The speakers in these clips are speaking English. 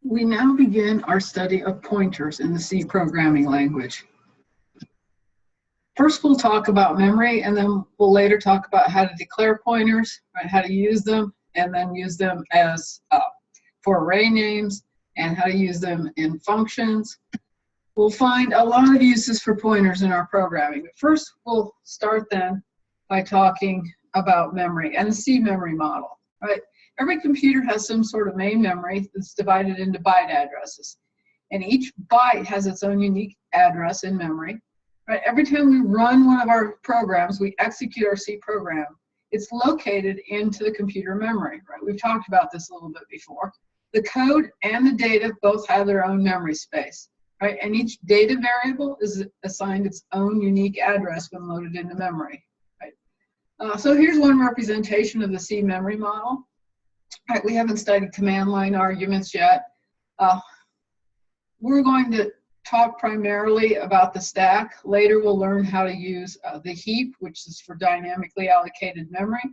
We now begin our study of pointers in the C programming language. First, we'll talk about memory, and then we'll later talk about how to declare pointers, right, how to use them, and then use them as for array names, and how to use them in functions. We'll find a lot of uses for pointers in our programming. But first, we'll start then by talking about memory and the C memory model, right? Every computer has some sort of main memory that's divided into byte addresses. And each byte has its own unique address in memory. Right? Every time we run one of our programs, we execute our C program, it's located into the computer memory. Right? We've talked about this a little bit before. The code and the data both have their own memory space. Right? And each data variable is assigned its own unique address when loaded into memory. Right? So here's one representation of the C memory model. Right, we haven't studied command line arguments yet. We're going to talk primarily about the stack. Later we'll learn how to use the heap, which is for dynamically allocated memory.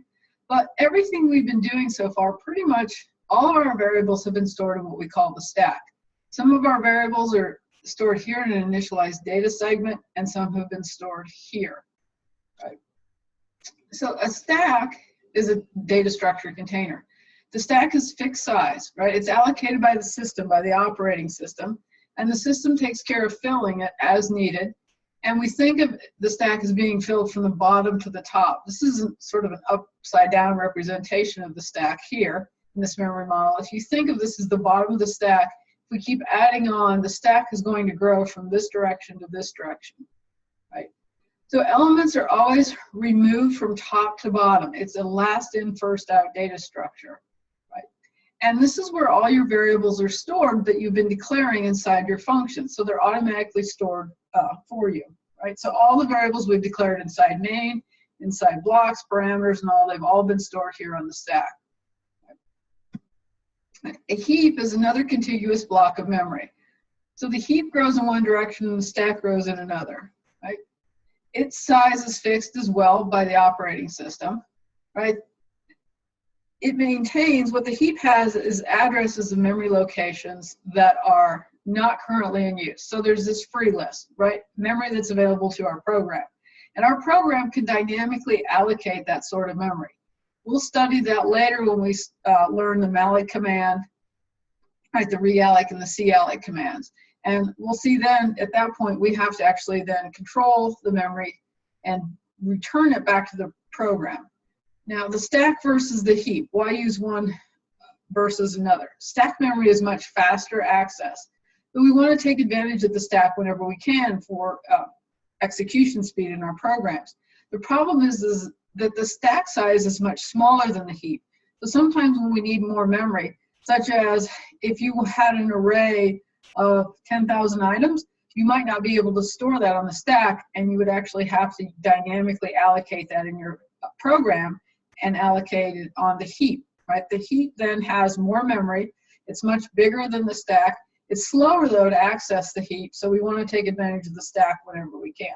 But everything we've been doing so far, pretty much all of our variables have been stored in what we call the stack. Some of our variables are stored here in an initialized data segment, and some have been stored here. Right? So a stack is a data structure container. The stack is fixed size, right? It's allocated by the system, by the operating system, and the system takes care of filling it as needed. And we think of the stack as being filled from the bottom to the top. This is sort of an upside down representation of the stack here in this memory model. If you think of this as the bottom of the stack, if we keep adding on, the stack is going to grow from this direction to this direction, right? So elements are always removed from top to bottom. It's a last in, first out data structure. And this is where all your variables are stored that you've been declaring inside your function. So they're automatically stored for you, right? So all the variables we've declared inside main, inside blocks, parameters, and all, they've all been stored here on the stack. A heap is another contiguous block of memory. So the heap grows in one direction and the stack grows in another, right? Its size is fixed as well by the operating system, right? It maintains, what the heap has is addresses of memory locations that are not currently in use. So there's this free list, right? Memory that's available to our program. And our program can dynamically allocate that sort of memory. We'll study that later when we learn the malloc command, right, the realloc and the calloc commands. And we'll see then, at that point, we have to actually then control the memory and return it back to the program. Now, the stack versus the heap, why use one versus another? Stack memory is much faster access, but we want to take advantage of the stack whenever we can for execution speed in our programs. The problem is that the stack size is much smaller than the heap. So sometimes when we need more memory, such as if you had an array of 10,000 items, you might not be able to store that on the stack, and you would actually have to dynamically allocate that in your program and allocate it on the heap, right? The heap then has more memory. It's much bigger than the stack. It's slower, though, to access the heap, so we want to take advantage of the stack whenever we can.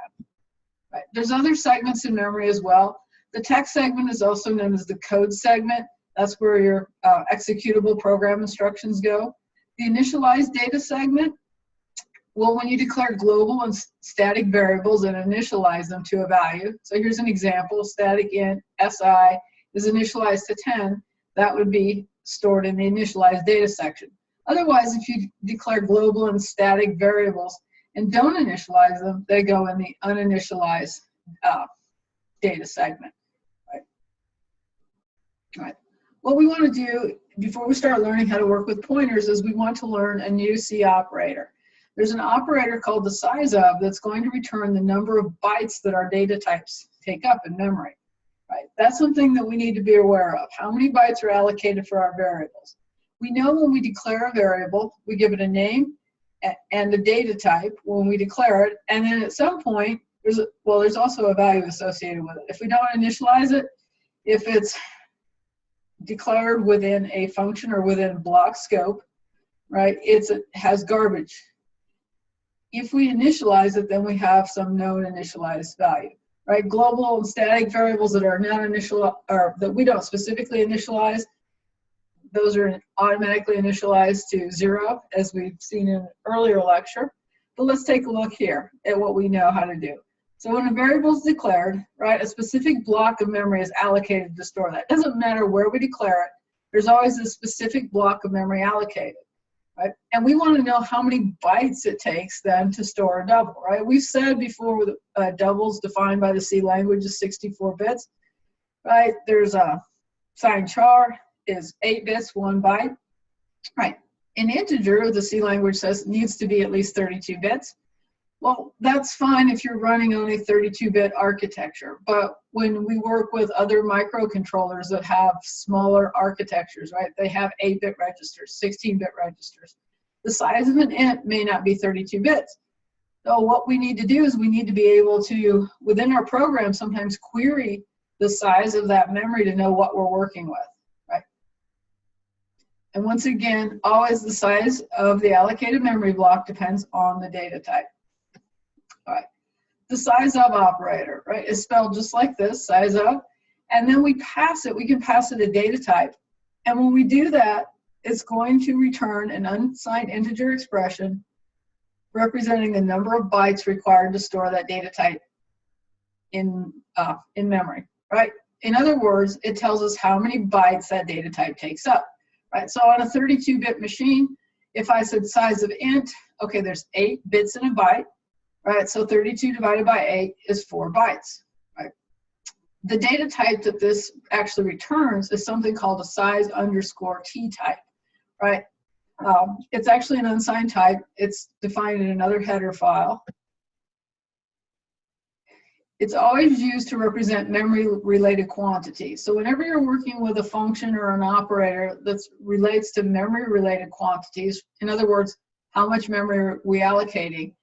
Right? There's other segments in memory as well. The text segment is also known as the code segment. That's where your executable program instructions go. The initialized data segment, well, when you declare global and static variables and initialize them to a value. So here's an example, static int si is initialized to 10, that would be stored in the initialized data section. Otherwise, if you declare global and static variables and don't initialize them, they go in the uninitialized data segment. Right? All right. What we want to do before we start learning how to work with pointers is we want to learn a new C operator. There's an operator called the Sizeof that's going to return the number of bytes that our data types take up in memory. Right? That's something that we need to be aware of. How many bytes are allocated for our variables? We know when we declare a variable, we give it a name and a data type when we declare it, and then at some point, there's also a value associated with it. If we don't initialize it, if it's declared within a function or within block scope, right, it has garbage. If we initialize it, then we have some known initialized value. Right, global and static variables that are not initial, or that we don't specifically initialize, those are automatically initialized to 0, as we've seen in an earlier lecture. But let's take a look here at what we know how to do. So when a variable is declared, right, a specific block of memory is allocated to store that. It doesn't matter where we declare it, there's always a specific block of memory allocated, right? And we want to know how many bytes it takes then to store a double, right? We've said before with doubles defined by the C language is 64 bits, right? There's a sign char is 8 bits, 1 byte, right? An integer, the C language says, needs to be at least 32 bits. Well, that's fine if you're running on a 32-bit architecture, but when we work with other microcontrollers that have smaller architectures, right, they have 8-bit registers, 16-bit registers. The size of an int may not be 32 bits. So what we need to do is we need to be able to, within our program, sometimes query the size of that memory to know what we're working with, right? And once again, always the size of the allocated memory block depends on the data type. All right, the Sizeof operator, right, is spelled just like this, Sizeof, and then we pass it, we can pass it a data type. And when we do that, it's going to return an unsigned integer expression representing the number of bytes required to store that data type in memory, right? In other words, it tells us how many bytes that data type takes up, right? So on a 32-bit machine, if I said size of int, okay, there's 8 bits in a byte. Right, so 32 divided by 8 is 4 bytes, right? The data type that this actually returns is something called a size_t type, right? It's actually an unsigned type. It's defined in another header file. It's always used to represent memory-related quantities. So whenever you're working with a function or an operator that relates to memory-related quantities, in other words, how much memory are we allocating,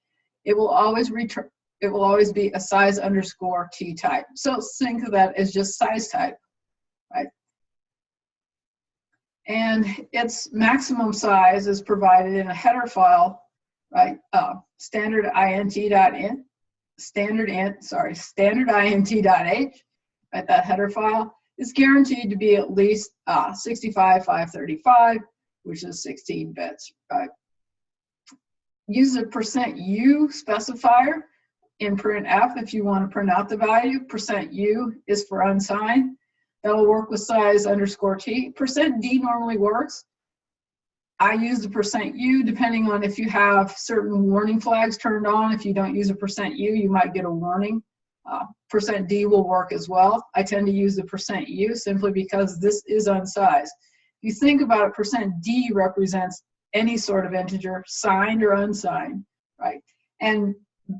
it will always return. It will always be a size_t type. So think of that as just size type, right? And its maximum size is provided in a header file, right? Standard int.h, right? That header file is guaranteed to be at least 65,535, which is 16 bits, right? Use a %u specifier in printf if you want to print out the value. %u is for unsigned. That will work with size_t. %d normally works. I use the %u depending on if you have certain warning flags turned on. If you don't use a %u, you might get a warning. %d will work as well. I tend to use the %u simply because this is unsized. If you think about it, %d represents any sort of integer, signed or unsigned, right? And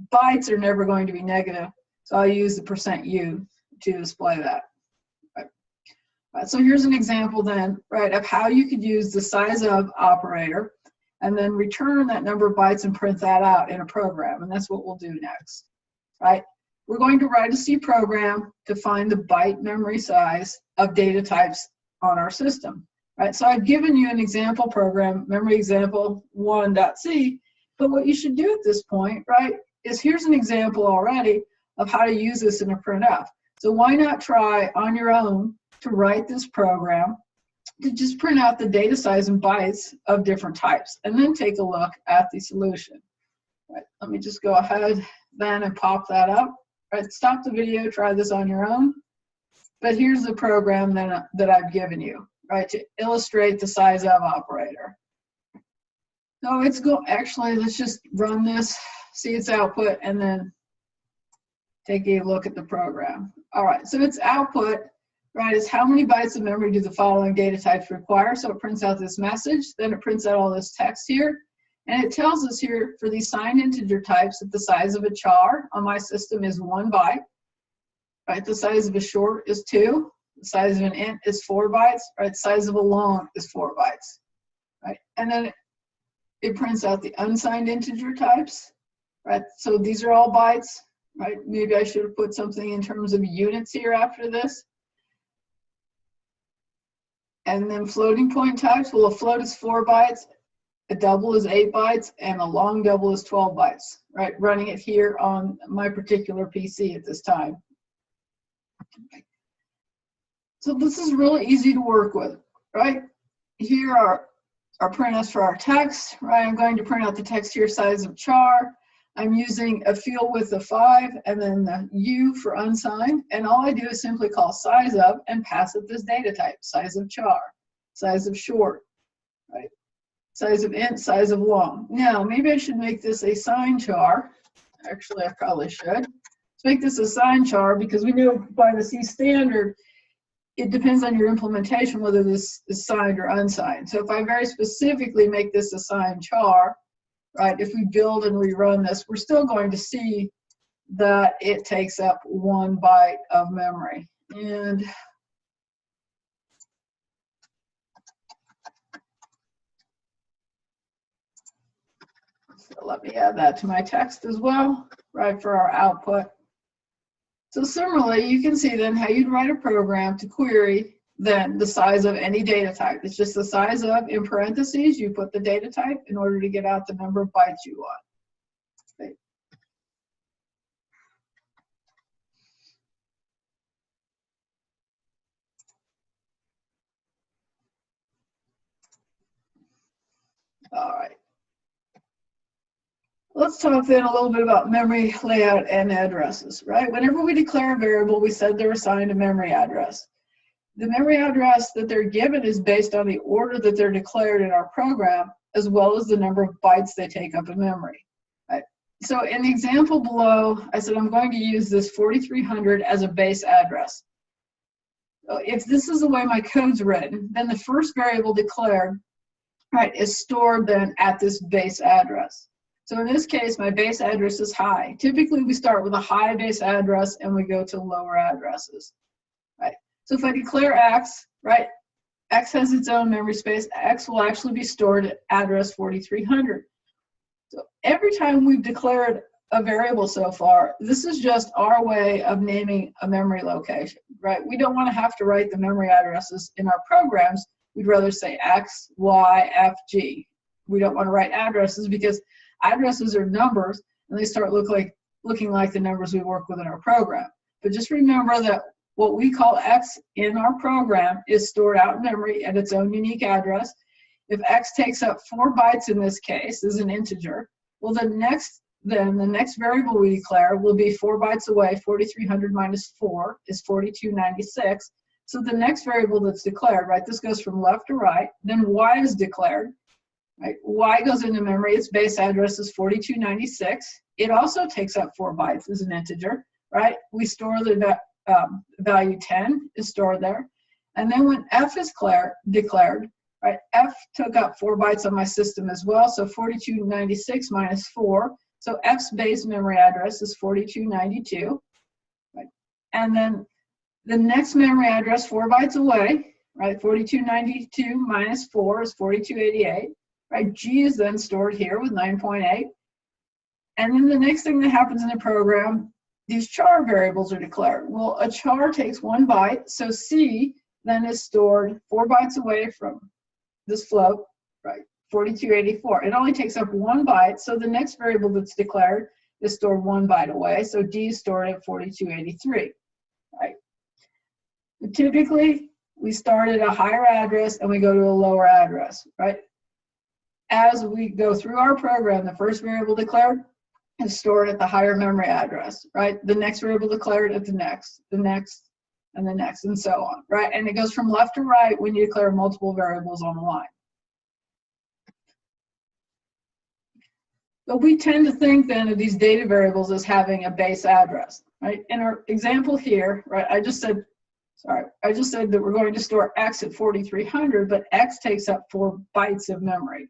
bytes are never going to be negative, so I'll use the %u to display that. Right, so here's an example then, right, of how you could use the Sizeof operator and then return that number of bytes and print that out in a program, and that's what we'll do next, right? We're going to write a C program to find the byte memory size of data types on our system, right? So I've given you an example program, memory example 1.c, but what you should do at this point, right, is here's an example already of how to use this in a printf. So why not try on your own to write this program to just print out the data size in bytes of different types and then take a look at the solution. Right, let me just go ahead then and pop that up. Right, stop the video, try this on your own. But here's the program that I've given you, right, to illustrate the Sizeof operator. So actually, let's just run this, see its output, and then take a look at the program. All right, so its output, right, is how many bytes of memory do the following data types require? So it prints out this message, then it prints out all this text here, and it tells us here for these signed integer types that the size of a char on my system is 1 byte, right? The size of a short is 2, the size of an int is 4 bytes, right? The size of a long is 4 bytes, right? And then it prints out the unsigned integer types, right? So these are all bytes, right? Maybe I should have put something in terms of units here after this. And then floating point types, well, a float is 4 bytes, a double is 8 bytes, and a long double is 12 bytes, right? Running it here on my particular PC at this time. So this is really easy to work with, right? here are our printouts for our text, right? I'm going to print out the text here, size of char. I'm using a field width of 5 and then the U for unsigned. And all I do is simply call size of and pass it this data type, size of char, size of short, right? Size of int, size of long. Now, maybe I should make this a sign char. Actually, I probably should. Let's make this a sign char because we know by the C standard, it depends on your implementation whether this is signed or unsigned. So if I very specifically make this a sign char, right, if we build and rerun this, we're still going to see that it takes up 1 byte of memory. And so let me add that to my text as well, right, for our output. So similarly, you can see then how you'd write a program to query then the size of any data type. It's just the size of, in parentheses, you put the data type in order to get out the number of bytes you want. Okay. All right. Let's talk then a little bit about memory layout and addresses, right? Whenever we declare a variable, we said they're assigned a memory address. The memory address that they're given is based on the order that they're declared in our program, as well as the number of bytes they take up in memory. Right? So in the example below, I said I'm going to use this 4300 as a base address. So if this is the way my code's written, then the first variable declared, right, is stored then at this base address. So in this case, my base address is high. Typically, we start with a high base address and we go to lower addresses. Right? So if I declare X, right, X has its own memory space. X will actually be stored at address 4300. So every time we've declared a variable so far, this is just our way of naming a memory location, right? We don't want to have to write the memory addresses in our programs. We'd rather say X, Y, F, G. We don't want to write addresses because addresses are numbers and they start looking like the numbers we work with in our program. But just remember that what we call X in our program is stored out in memory at its own unique address. If X takes up 4 bytes in this case as an integer, well, the next variable we declare will be 4 bytes away. 4300 minus 4 is 4296. So the next variable that's declared, right, this goes from left to right, then Y is declared, right? Y goes into memory, its base address is 4296. It also takes up 4 bytes as an integer, right? We store the value 10 is stored there. And then when F is declared, right, F took up 4 bytes on my system as well, so 4296 minus 4. So F's base memory address is 4292, right? And then the next memory address 4 bytes away, right, 4292 minus 4 is 4288, right? G is then stored here with 9.8. And then the next thing that happens in the program, these char variables are declared. Well, a char takes 1 byte, so C then is stored 4 bytes away from this float, right, 4284. It only takes up 1 byte, so the next variable that's declared is stored 1 byte away, so D is stored at 4283, right? But typically, we start at a higher address and we go to a lower address, right? As we go through our program, the first variable declared is stored at the higher memory address, right? The next variable declared at the next, and the next, and so on, right? And it goes from left to right when you declare multiple variables on the line. But we tend to think then of these data variables as having a base address, right? In our example here, right, I just said that we're going to store X at 4300, but X takes up 4 bytes of memory,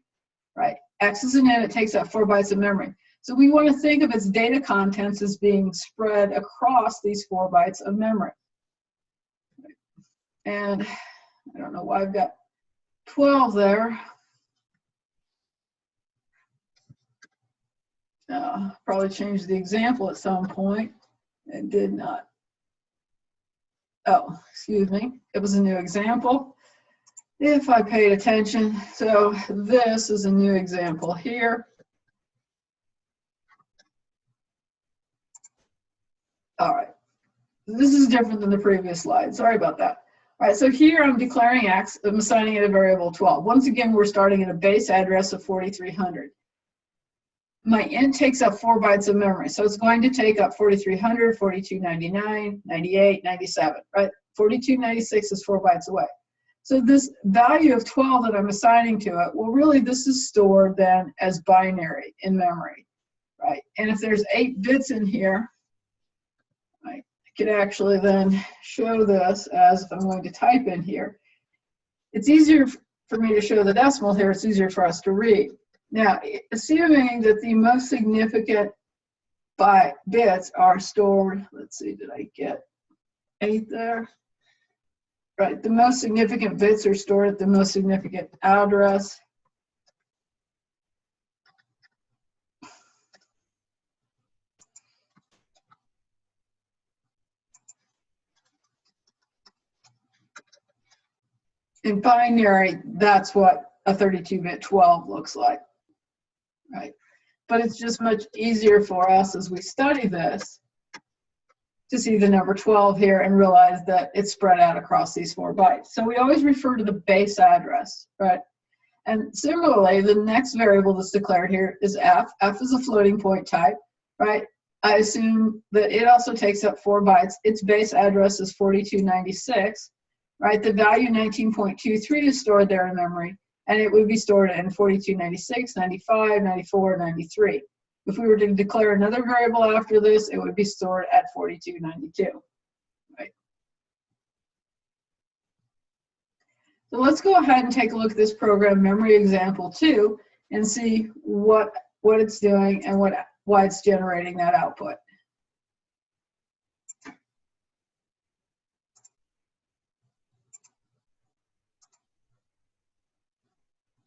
right? X is an int, it takes up 4 bytes of memory. So we want to think of its data contents as being spread across these 4 bytes of memory. And I don't know why I've got 12 there. Probably changed the example at some point. It did not. Oh, excuse me. It was a new example. If I paid attention. So this is a new example here. All right. This is different than the previous slide. Sorry about that. All right, so here I'm declaring X, I'm assigning it a variable 12. Once again, we're starting at a base address of 4300. My int takes up 4 bytes of memory, so it's going to take up 4300, 4299, 98, 97, right? 4296 is 4 bytes away. So this value of 12 that I'm assigning to it, well, really this is stored then as binary in memory, right? And if there's 8 bits in here, I could actually then show this as if I'm going to type in here. It's easier for me to show the decimal here, it's easier for us to read. Now, assuming that the most significant bits are stored, let's see, did I get 8 there? Right, the most significant bits are stored at the most significant address. In binary, that's what a 32-bit 12 looks like, right? But it's just much easier for us as we study this to see the number 12 here and realize that it's spread out across these 4 bytes. So we always refer to the base address, right? And similarly, the next variable that's declared here is f. F is a floating point type, right? I assume that it also takes up 4 bytes. Its base address is 4296, right? The value 19.23 is stored there in memory, and it would be stored in 4296, 95, 94, 93. If we were to declare another variable after this, it would be stored at 4292, right? So let's go ahead and take a look at this program memory example 2 and see what it's doing and why it's generating that output.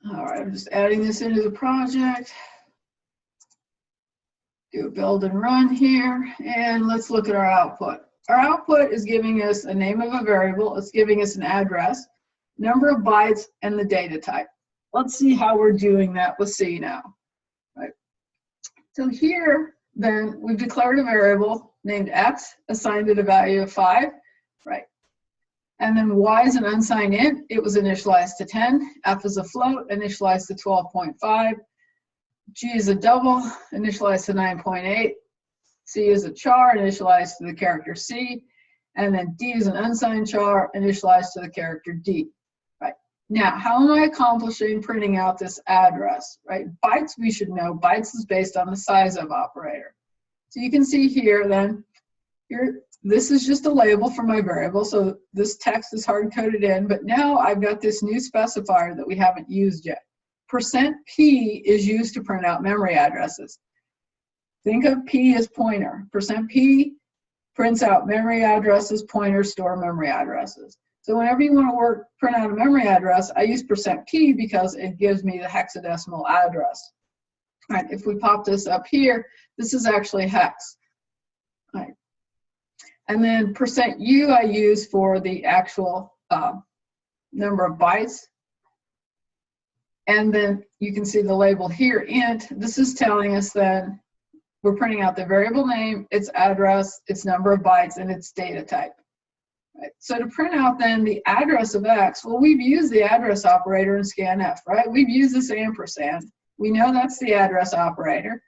All right, I'm just adding this into the project. Do a build and run here, and let's look at our output. Our output is giving us a name of a variable, it's giving us an address, number of bytes, and the data type. Let's see how we're doing that with C now. Right. So here, then, we've declared a variable named X, assigned it a value of 5, right? And then Y is an unsigned int, it was initialized to 10, F is a float, initialized to 12.5, G is a double, initialized to 9.8. C is a char, initialized to the character C. And then D is an unsigned char, initialized to the character D. Right. Now, how am I accomplishing printing out this address? Right. Bytes, we should know. Bytes is based on the Sizeof operator. So you can see here then, this is just a label for my variable. So this text is hard-coded in, but now I've got this new specifier that we haven't used yet. %P is used to print out memory addresses. Think of P as pointer. %P prints out memory addresses, pointers store memory addresses. So whenever you want to print out a memory address, I use %P because it gives me the hexadecimal address. All right, if we pop this up here, this is actually hex. All right. And then %U I use for the actual number of bytes. And then you can see the label here, int. This is telling us then we're printing out the variable name, its address, its number of bytes, and its data type. Right. So to print out then the address of X, well, we've used the address operator in scanf, right? We've used this ampersand. We know that's the address operator,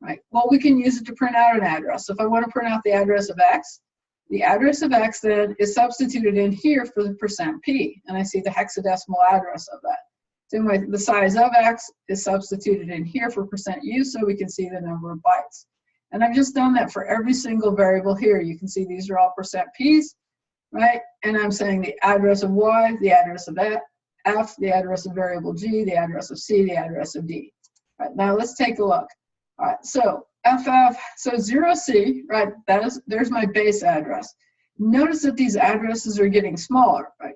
right? Well, we can use it to print out an address. So if I want to print out the address of X, the address of X then is substituted in here for the %P, and I see the hexadecimal address of that. Same way, the size of X is substituted in here for %U so we can see the number of bytes. And I've just done that for every single variable here. You can see these are all %Ps, right? And I'm saying the address of Y, the address of F, the address of variable G, the address of C, the address of D. All right, now let's take a look. All right, so FF, so 0C, right, there's my base address. Notice that these addresses are getting smaller, right?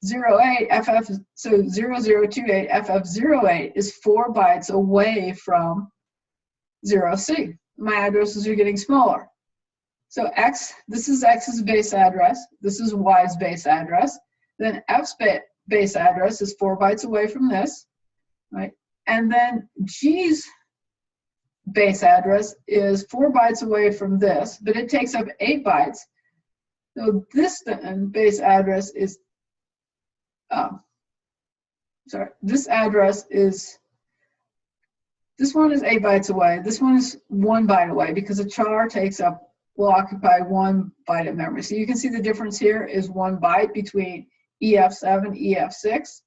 08 FF, so 0028 FF08 is 4 bytes away from 0C. My addresses are getting smaller. So X, this is X's base address. This is Y's base address. Then F's base address is 4 bytes away from this, right? And then G's base address is 4 bytes away from this, but it takes up 8 bytes. So this then base address is, this address is, this one is 8 bytes away. This one is 1 byte away because a char will occupy 1 byte of memory. So you can see the difference here is 1 byte between EF7, EF6,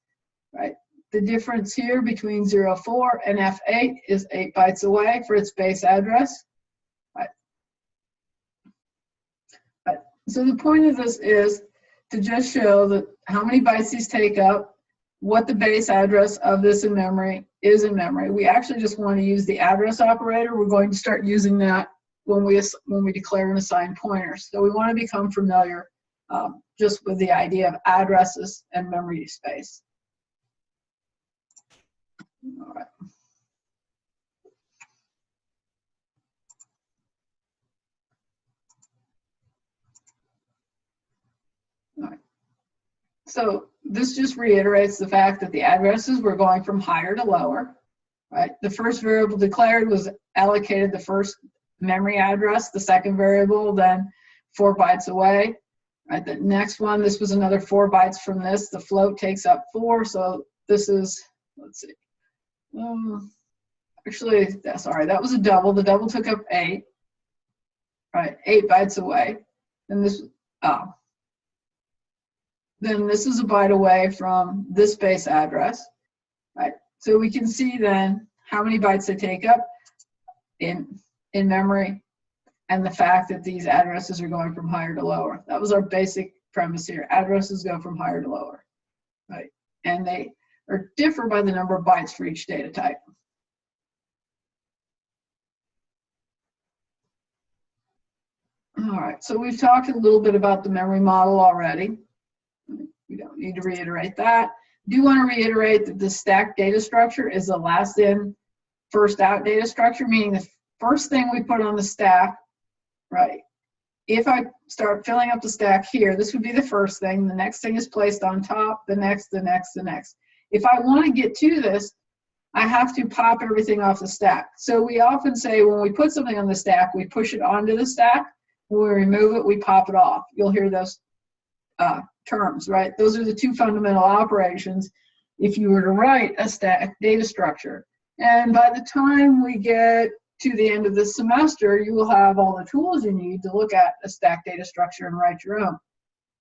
right? The difference here between 04 and F8 is 8 bytes away for its base address. Right. Right. So the point of this is to just show that how many bytes these take up, what the base address of this in memory is in memory. We actually just want to use the address operator. We're going to start using that when we declare and assign pointers. So we want to become familiar just with the idea of addresses and memory space. All right. All right. So this just reiterates the fact that the addresses were going from higher to lower. Right. The first variable declared was allocated the first memory address. The second variable then 4 bytes away. Right. The next one, this was another 4 bytes from this. The float takes up 4. So this is, let's see. Actually, sorry, that was a double. The double took up 8. Right, 8 bytes away. And this, then this is a byte away from this base address. Right. So we can see then how many bytes they take up in memory, and the fact that these addresses are going from higher to lower. That was our basic premise here. Addresses go from higher to lower, right? And they differ by the number of bytes for each data type. All right, so we've talked a little bit about the memory model already. We don't need to reiterate that. Do want to reiterate that the stack data structure is the last in, first out data structure, meaning the first thing we put on the stack, right? If I start filling up the stack here, this would be the first thing. The next thing is placed on top, the next, the next, the next. If I want to get to this, I have to pop everything off the stack. So we often say when we put something on the stack, we push it onto the stack. When we remove it, we pop it off. You'll hear those terms, right? Those are the two fundamental operations if you were to write a stack data structure. And by the time we get to the end of the semester, you will have all the tools you need to look at a stack data structure and write your own,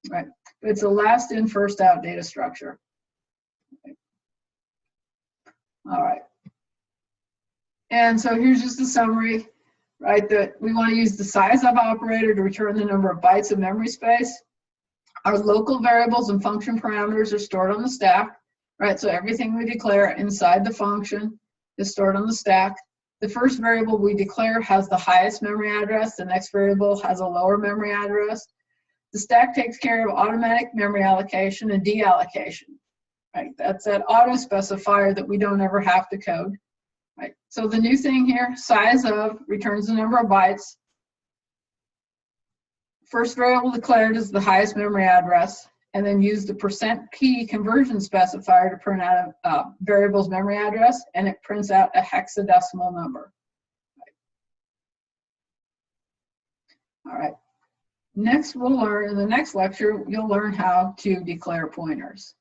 right? It's a last in, first out data structure. Okay. All right. And so here's just a summary, right? That we want to use the Sizeof operator to return the number of bytes of memory space. Our local variables and function parameters are stored on the stack, right? So everything we declare inside the function is stored on the stack. The first variable we declare has the highest memory address. The next variable has a lower memory address. The stack takes care of automatic memory allocation and deallocation, right? That's that auto specifier that we don't ever have to code, right? So the new thing here, Sizeof returns the number of bytes. First variable declared is the highest memory address, and then use the %p conversion specifier to print out a variable's memory address, and it prints out a hexadecimal number. All right. Next, we'll learn, in the next lecture, you'll learn how to declare pointers.